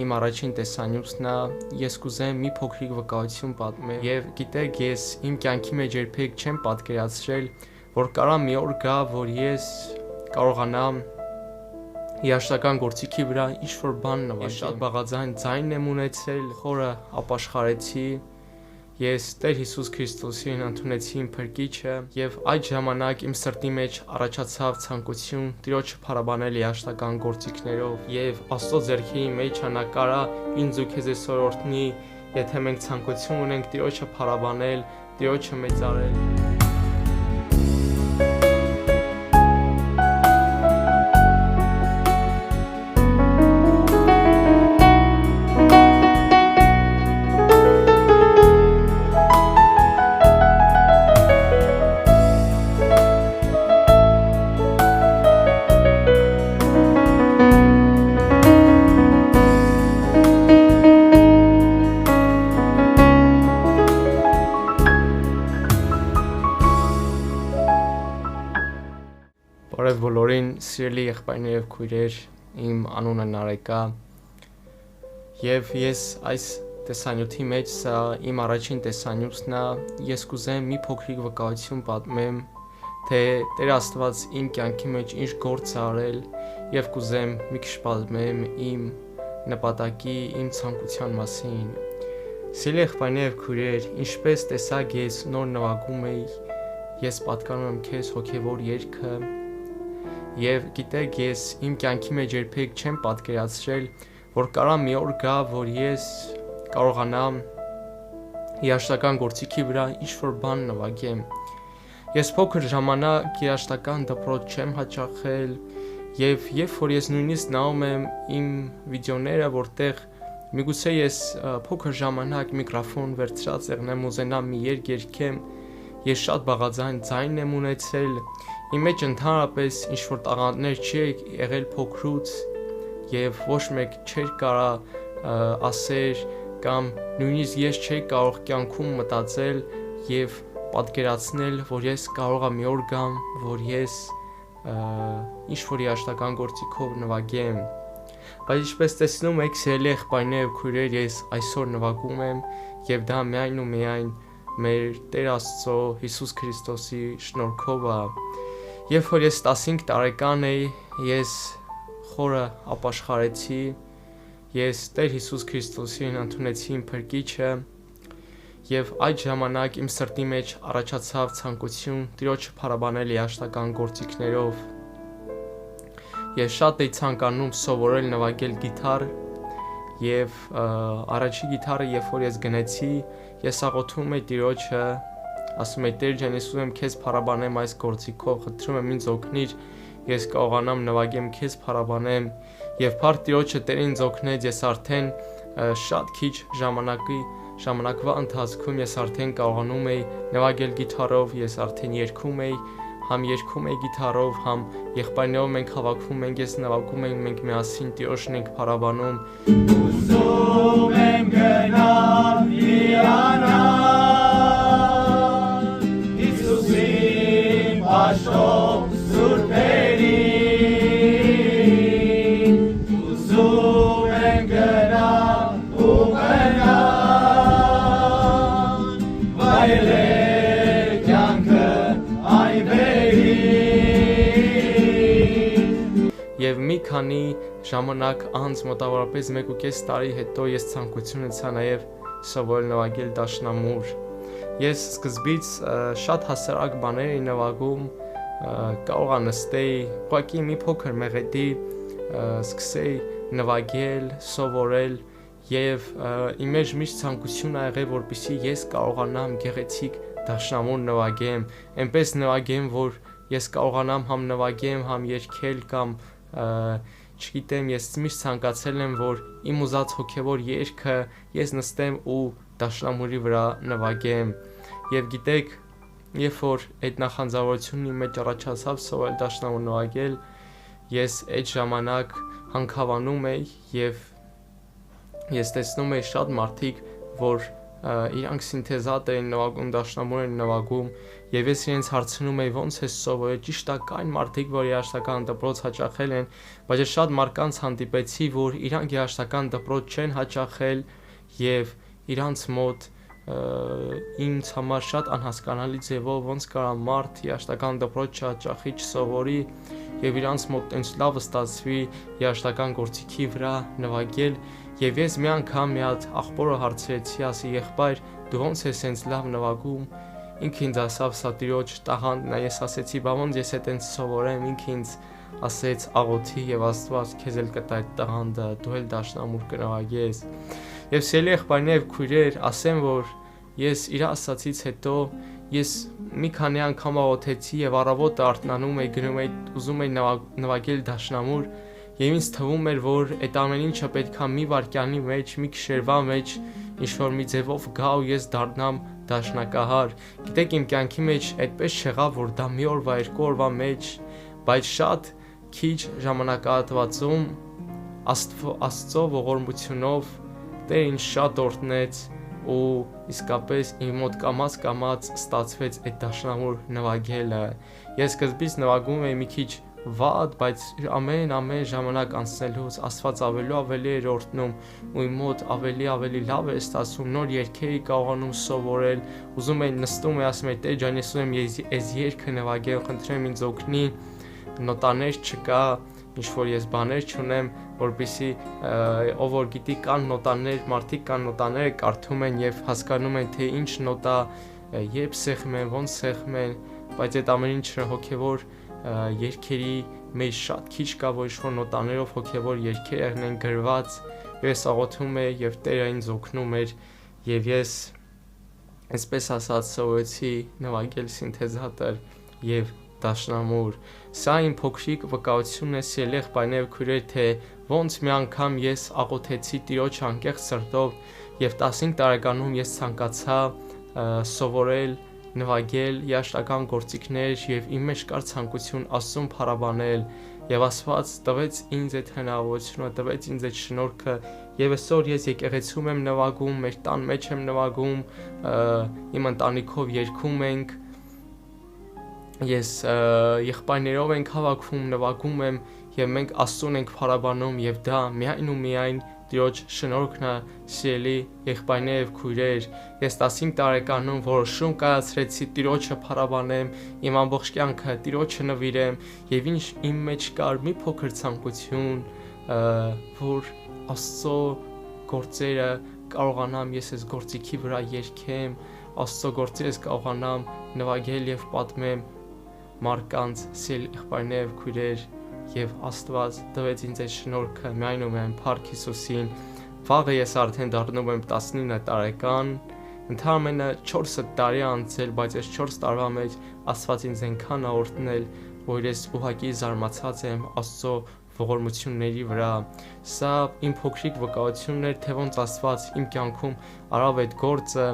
իմ առաջին տեսանյութն է, ես կուզեմ մի փոքրիկ վկայություն պատմել, եւ գիտեք, ես իմ կյանքի մեջ երբեք չեմ պատկերացրել, որ կարա մի օր գա, որ ես կարողանամ երաշտական գործիքի վրա ինչ-որ բան նվագել։ Ես շատ բաղաձայն ձայն եմ ունեցել, խորը ապաշխարեցի, ես Տեր Հիսուս Քրիստոսին ընդունեցի իմ փրկիչը, եւ այդ ժամանակ իմ սրտի մեջ առաջացավ ցանկություն Տիրոջը փառաբանել երաշտական գործիքներով, եւ Աստծո ձեռքի մեջ նա կարա ինձ ու քեզ այսօր օրհնի, եթե մենք ցանկություն ունենք Տիրոջը փառաբանել, Տիրոջը մեծարել։ Բարև բոլորին, սիրելի եղբայրներ եւ քույրեր, իմ անունը Նարեկ է, եւ ես այս տեսանյութի մեջ սա իմ առաջին տեսանյութն է, ես կուզեմ մի փոքրիկ վկայություն պատմեմ, թե Տեր Աստված իմ կյանքի մեջ ինչ գործ է արել, եւ կուզեմ մի քիչ պատմեմ իմ նպատակի, իմ ցանկության մասին։ Սիրելի եղբայրներ եւ քույրեր, ինչպես տեսակ ես նոր նվագում էի, ես պատկանում եմ քեզ հոգեվոր երգը, եւ գիտեք, ես իմ կյանքի մեջ երբեք չեմ պատկերացրել, որ կարա մի օր գա, որ ես կարողանամ երաշտական գործիքի վրա ինչ-որ բան նվագեմ։ Ես փոքր ժամանակ երաշտական դպրոց չեմ հաճախել, եւ երբ որ ես նույնիսկ նայում եմ իմ վիդեոները, որտեղ միգուցե ես փոքր ժամանակ միկրոֆոն վերցրած եղնեմ ուզենամ մի երգ երգեմ, ես շատ բաղաձայն ձայն եմ ունեցել, իմ մեջ ընդհանրապես ինչ-որ տաղանդներ չի եղել փոքրուց, եւ ոչ մեկ չէր կարա ասեր կամ նույնիսկ ես չէի կարող կյանքում մտածել եւ պատկերացնել, որ ես կարող եմ մի օր գամ, որ ես ինչ-որ երաշտական գործիքով նվագեմ։ Բայց ինչպես տեսնում եք, սիրելի եղբայրներ եւ քույրեր, ես այսօր նվագում եմ եւ դա միայն ու միայն մեր Տեր Աստծո Հիսուս Քրիստոսի շնորհքով է։ Երբ որ ես 15 տարեկան էի, ես խորը ապաշխարեցի, ես Տեր Հիսուս Քրիստոսին ընդունեցի իմ փրկիչը, եւ այդ ժամանակ իմ սրտի մեջ առաջացավ ցանկություն Տիրոջը փառաբանել երաշտական գործիքներով։ Ես շատ էի ցանկանում սովորել նվագել գիտար, եւ առաջի գիտարը երբ որ ես գնեցի, ես աղոթում էի Տիրոջը, ասում էի Տեր ջան, ես ուզում եմ քեզ փառաբանեմ այս գործիքով, խնդրում եմ ինձ օգնիր, ես կարողանամ նվագեմ քեզ փառաբանեմ, եւ փառք Տիրոջը Տեր ինձ օգնեց, ես արդեն շատ քիչ ժամանակվա ընթացքում ես արդեն կարողանում էի նվագել գիտարով, ես արդեն երգում էի, համ երգում էի գիտարով, համ եղբայրներով մենք հավաքվում ենք, ես նվագում ենք, մենք միասին Տիրոջն ենք փառաբանում։ Ուզում եմ գնալ հիանալ Աշխոք սուրբերին, ուզում եմ գնալ ու մնալ, վայելել կյանքը այն վերին։ Եվ մի քանի ժամանակ անց մոտավորապես 1.5 տարի հետո ես ցանկություն ունեցա նաև սովորել նվագել դաշնամուր։ Ես սկզբից շատ հասարակ բաներ էի նվագում, կարողա նստեի, ուղղակի մի փոքր մեղեդի սկսեի նվագել, սովորել եւ իմ մեջ միշտ ցանկություն ա եղել, որպեսզի ես կարողանամ գեղեցիկ դաշնամուր նվագեմ, այնպես նվագեմ, որ ես կարողանամ համ նվագեմ, համ երգել կամ չգիտեմ, ես միշտ ցանկացել եմ, որ իմ ուզած հոգեվոր երգը ես նստեմ ու դաշնամուրի վրա նվագեմ։ Եվ գիտեք, երբ որ այդ նախանձավորությունն իմ մեջ առաջացավ սովորել դաշնամուր նվագել, ես այդ ժամանակ հանքավանում էի եւ ես տեսնում էի շատ մարդիկ, որ իրանք սինթեզատոր են նվագում, դաշնամուր են նվագում, եւ ես իրենց հարցնում եի ոնց է սովորել, ճիշտ է կային մարդիկ, որ երաժշտական դպրոց հաճախել են, բայց ես շատ մարդկանց հանդիպեցի, որ իրանք երաժշտական դպրոց չեն հաճախել եւ իրանց մոտ ինձ համար շատ անհասկանալի ձևով ոնց կարա մարդ երաժշտական դպրոց չհաճախի, չսովորի եւ իրանց մոտ այնց լավ ստացվի երաժշտական գործիքի վրա նվագել եւ ես մի անգամ մի հատ աղբորը հարցրեցի, ասի եղբայր դու ոնց ես այնց լավ նվագում, ինքը ինձ ասավ սա տիրոջ տաղանդն է, ես ասեցի բա ոնց ես այդպես սովորեմ, ինքը ինձ ասեց աղոթի եւ Աստված քեզ էլ կտա այդ տաղանդը, դու էլ դաշնամուր կնվագես։ Եվ սիրելի եղբայրներ եւ քույրեր, ասեմ որ ես իր ասացից հետո ես մի քանի անգամ աղոթեցի եւ առավոտը արթնանում էի, գնում էի, ուզում էի նվագել դաշնամուր եւ ինձ թվում էր որ այդ ամեն ինչը պետքա մի վայրկյանի մեջ, մի քշերվա մեջ ինչ որ մի ձևով գա ու ես դառնամ դաշնակահար։ Գիտեք իմ կյանքի մեջ այդպես չեղավ որ դա մի օրվա, երկու օրվա մեջ, բայց շատ քիչ ժամանակահատվածում Աստծո ողորմությունով Տերը ինձ շատ օրհնեց ու իսկապես իմ մոտ կամաց ստացվեց այդ դաշնամուր նվագելը։ Ես սկզբից նվագում էի մի քիչ վատ, բայց ամեն ժամանակ անցնելուց Աստված ավելի էր օրհնում ու իմ մոտ ավելի լավ էր ստացվում, նոր երգեր էի կարողանում սովորել, ուզում էի նստում էի ասում էի Տեր ջան, ես ուզում եմ այս երգը նվագել, խնդրեմ ինձ օգնի, նոտաներ չկա, ինչ որ ես բաներ չունեմ, որպեսզի ով որ գիտի կան նոտաներ, մարդիկ կան նոտաները կարդում են եւ հասկանում են թե ինչ նոտա, երբ սեղմեն, ոնց սեղմեն, բայց այդ ամեն ինչը հոգեվոր երգերի մեջ շատ քիչ կա, որ ինչ-որ նոտաներով հոգեվոր երգեր են գրված, ես աղոթում էի եւ Տերը ինձ օգնում էր եւ ես այսպես ասած սովորեցի նվագել սինթեզատոր եւ դաշնամուր։ Սա իմ փոքրիկ վկայությունն է սիրելի եղբայրներ եւ քույրեր, թե ոնց մի անգամ ես աղոթեցի Տիրոջ անկեղծ սրտով եւ 15 տարեկանում ես ցանկացա սովորել նվագել երաժշտական գործիքներ եւ իմ մեջ կար ցանկություն Աստծուն փառաբանել եւ Աստված տվեց ինձ այդ հնարավորությունը, տվեց ինձ այդ շնորհքը եւ այսօր ես եկեղեցում եմ նվագում, մեր տան մեջ եմ նվագում, իմ ընտանիքով երգում ենք, ես եղբայրներով ենք հավաքվում, նվագում եմ եւ մենք Աստծուն ենք փառաբանում եւ դա միայն ու միայն Տիրոջ շնորհքն է, սիրելի եղբայրներ եւ քույրեր, ես 15 տարեկանում որոշում կայացրեցի Տիրոջը փառաբանեմ, իմ ամբողջ կյանքը Տիրոջը նվիրեմ եւ ինչ իմ մեջ կար մի փոքր ցանկություն, որ Աստծո գործերը կարողանամ ես այս գործիքի վրա երգեմ, Աստծո գործերս կարողանամ նվագել եւ պատմեմ մարդկանց, սիրելի եղբայրներ եւ քույրեր, եւ Աստված տվեց ինձ այդ շնորհքը միայն ու միայն Փառք Հիսուսին։ Վաղը ես արդեն դառնում եմ 19 տարեկան, ընդհանրապես 4 տարի անցել, բայց այս 4 տարվա մեջ Աստված ինձ այնքան ա օրհնել, որ ես ուղղակի զարմացած եմ Աստծո ողորմությունների վրա։ Սա իմ փոքրիկ վկայությունն էր, թե ոնց Աստված իմ կյանքում արավ այդ գործը,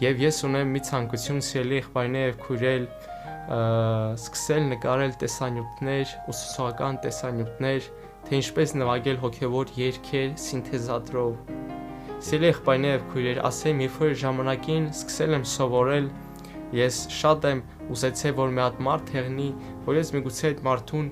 եւ ես ունեմ մի ցանկություն սիրելի եղբայրներ եւ քույրեր, սկսել նկարել տեսանյութներ, ուսուցողական տեսանյութներ, թե ինչպես նվագել հոգևոր երգեր սինթեզատորով։ Սիրելի եղբայրներ եւ քույրեր, ասեմ, երբ որ ժամանակին սկսել եմ սովորել, ես շատ եմ ուզեցել, որ մի հատ մարդ հեղնի, որ ես միգուցե այդ մարդուն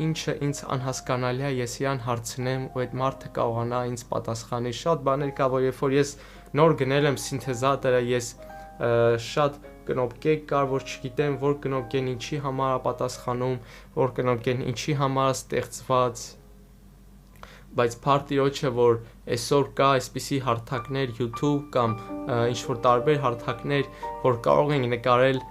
ինչը ինձ անհասկանալի է, ես իրան հարցնեմ ու այդ մարդը կարողանա ինձ պատասխանի։ Շատ բաներ կա, որ երբ որ ես նոր գնել եմ սինթեզատորը, ես շատ կնոպկեր կար, որ չգիտեմ, որ կնոպկեն ինչի համար է պատասխանում, որ կնոպկեն ինչի համար է ստեղծված, բայց Փառք Տիրոջը, որ այսօր կա այսպիսի հարթակներ YouTube կամ ինչ-որ տարբեր հարթակներ, որ կարող են նկարել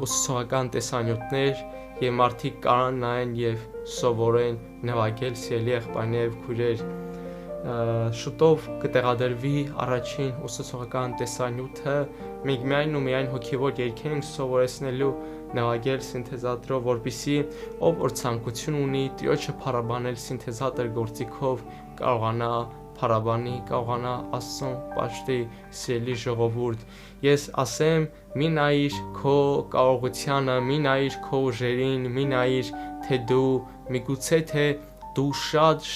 ուսուցողական տեսանյութներ եւ մարդիկ կարան նայեն եւ սովորեն նվագել, սիրելի եղբայրներ եւ քույրեր։ Շուտով կտեղադրվի առաջին ուսուցողական տեսանյութը, մենք միայն ու միայն հոգեվոր երգեր ենք սովորեցնելու նվագել սինթեզատորով, որպեսզի ով որ ցանկություն ունի Տիրոջը փառաբանել սինթեզատոր գործիքով կարողանա փառաբանի, կարողանա Աստծուն պաշտի, սիրելի ժողովուրդ։ Ես ասեմ, մի նայիր քո կարողությանը, մի նայիր քո ուժերին, մի նայիր թե դու միգուցե թե դու շատ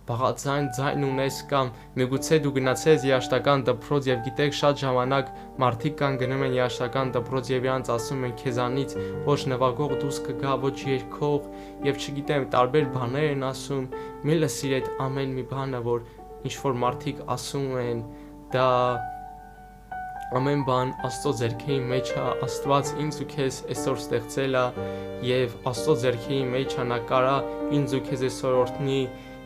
բաղաձայն ձայն ունես կամ միգուցե դու գնացես երաշտական դպրոց եւ գիտեք շատ ժամանակ մարդիկ կան գնում են երաշտական դպրոց եւ իրանց ասում են քեզանից ոչ նվագող դուրս կգա, ոչ երգող եւ չգիտեմ տարբեր բաներ են ասում, մի լսիր այդ ամեն մի բանը, որ ինչ որ մարդիկ ասում են, դա ամեն բան Աստծո ձեռքի մեջ է, Աստված ինձ ու քեզ այսօր ստեղծել է եւ Աստծո ձեռքի մեջ է, նա կարա ինձ ու քեզ այսօր օրհնի,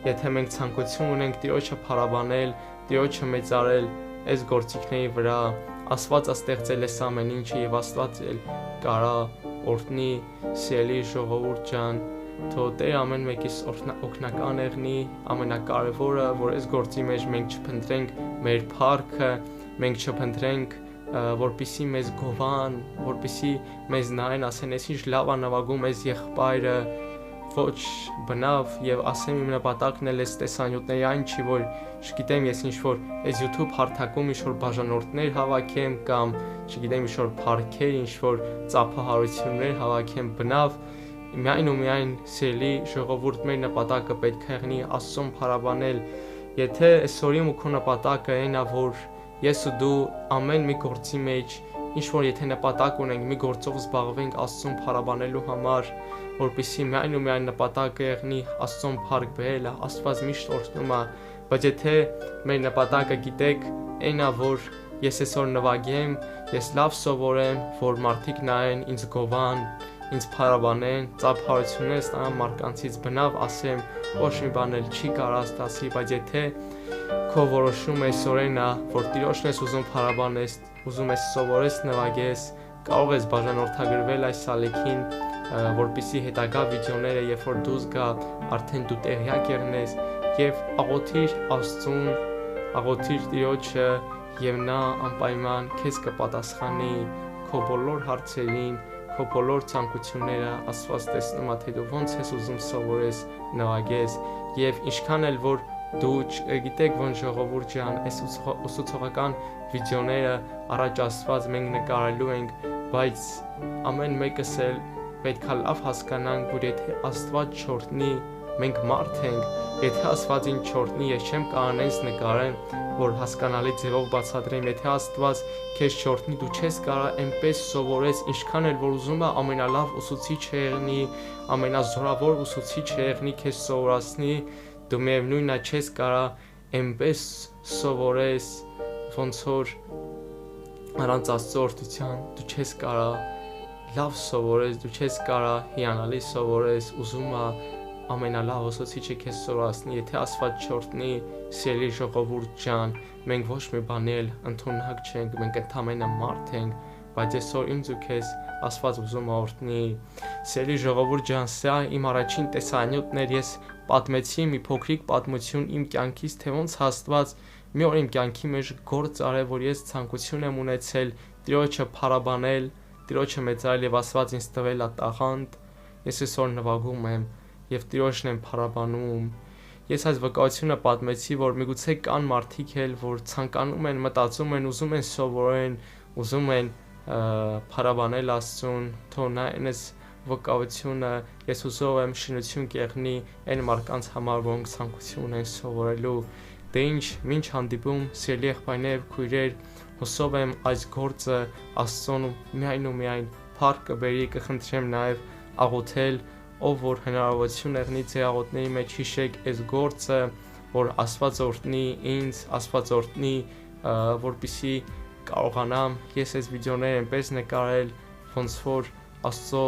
եթե մենք ցանկություն ունենք Տիրոջը փառաբանել, Տիրոջը մեծարել այս գործիքների վրա, Աստվածը ստեղծել է ամեն ինչը եւ Աստված էլ կարա օրհնի սիրելի ժողովուրդ ջան, թող Տեր ամեն մեկիս օգնական եղնի, ամենակարևորը, որ այս գործի մեջ մենք չփնտրենք մեր փառքը, մենք չփնտրենք որպիսի մեզ գովան, որպիսի մեզ նայեն, ասեն, այս ինչ լավ է նվագում այս եղբայրը, ոչ բնավ եւ ասեմ իմ նպատակն էլ էս տեսանյութների այն չի, որ չգիտեմ ես ինչ որ այս YouTube հարթակում ինչ որ բաժանորդներ հավաքեմ կամ չգիտեմ ինչ որ փառքեր, ինչ որ ծափահարություններ հավաքեմ, բնավ միայն ու միայն սիրելի ժողովուրդ մեր նպատակը պետք է եղնի Աստծուն փառաբանել, եթե այսօրի ու քո նպատակը այն է, որ ես ու դու ամեն մի գործի մեջ ինչ որ եթե նպատակ ունենք մի գործով զբաղվենք Աստծուն փառաբանելու համար, որպեսզի միայն ու միայն նպատակը եղնի Աստծուն փառք բերելը, Աստված միշտ օրհնում է, բայց եթե մեր նպատակը գիտեք, այն է, որ ես այսօր նվագեմ, ես լավ սովորեմ, որ մարդիկ նայեն, ինձ գովան, ինձ փառաբանեն, ծափահարություններ ստանամ մարդկանցից, բնավ ասեմ, ոչ մի բան էլ չի կարա ստացի, բայց եթե քո որոշումը այսօրն է, որ Տիրոջն ես ուզում փառաբանես, ուզում ես սովորես նվագես, կարող ես բաժանորդագրվել այս ալիքին, որպեսզի հետագա վիդեոները, երբ որ դուրս գա, արդեն դու տեղյակ եղնես եւ աղոթիր Աստծուն, աղոթիր Տիրոջը եւ նա անպայման քեզ կպատասխանի քո բոլոր հարցերին, քո բոլոր ցանկությունները, Աստված տեսնում է, թե դու ոնց ես ուզում սովորես, նվագես եւ ինչքան էլ որ դու գիտեք ոնց ժողովուրդ ջան, այս ուսուցողական վիդեոները առաջ ասված մենք նկարելու ենք, բայց ամեն մեկս էլ պետքա լավ հասկանանք, որ եթե Աստված չօրհնի, մենք մարդ ենք, եթե Աստված ինձ չօրհնի, ես չեմ կարող ինձ նկարեմ, որ հասկանալի ձևով բացատրեմ, եթե Աստված քեզ չօրհնի, դու չես կարող այնպես սովորես, ինչքան էլ որ ուզում է ամենալավ ուսուցիչը եղնի, ամենազորավոր ուսուցիչը եղնի, քեզ սովորացնի, դու միևնույնն է չես կարող այնպես սովորես, ոնց որ առանց Աստծո օրհնության դու չես կարող լավ սովորես, դու չես կարող հիանալի սովորես, ուզում է ամենալավ ուսուցիչը քեզ սովորացնի, եթե Աստված չօրհնի, սիրելի ժողովուրդ ջան, մենք ոչ մի բանի էլ ընդունակ չենք, մենք ընդամենը մարդ ենք, բայց այսօր ինձ ու քեզ Աստված ուզում է օրհնի, սիրելի ժողովուրդ ջան, սա իմ առաջին տեսանյութն էր, ես պատմեցի մի փոքրիկ պատմություն իմ կյանքից, թե ոնց Աստված մի օր իմ կյանքի մեջ գործ արել, որ ես ցանկություն եմ ունեցել Տիրոջը փառաբանել, Տիրոջը մեծարել եւ Աստված ինձ տվել է տաղանդ, ես այսօր նվագում եմ եւ Տիրոջն եմ փառաբանում։ Ես այս վկայությունը պատմեցի, որ միգուցե կան մարդիկ էլ, որ ցանկանում են, մտածում են, ուզում են սովորեն, ուզում են փառաբանել Աստծուն, թող նա այնս վկայությունը ես ուզում եմ շինություն կեղնի այն մարդկանց համար, որոնք ցանկություն ունեն սովորելու։ Դե ինչ, մինչ հանդիպում, սիրելի եղբայրներ եւ քույրեր, հուսով եմ այս գործը Աստծուն միայն ու միայն փառք կբերի, կխնդրեմ նաեւ աղոթել, ով որ հնարավորություն եղնի ձեր աղոթների մեջ հիշեք այս գործը, որ Աստված օրհնի ինձ, Աստված օրհնի, որպեսզի կարողանամ ես այս վիդեոները այնպես նկարել, ոնց որ Աստծո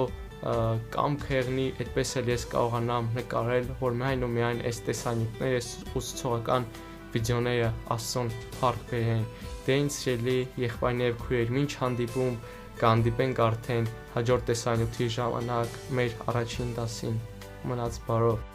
կամքը եղնի, այդպես էլ ես կարողանամ նկարել, որ միայն ու միայն այս տեսանյութները, այս ուսուցողական վիդեոները Աստծուն փառք բերեն։ Դե ինձ սիրելի եղբայրներ եւ քույրեր, մինչ հանդիպում, կհանդիպենք արդեն հաջորդ տեսանյութի ժամանակ մեր առաջին դասին։ Մնաց բարով։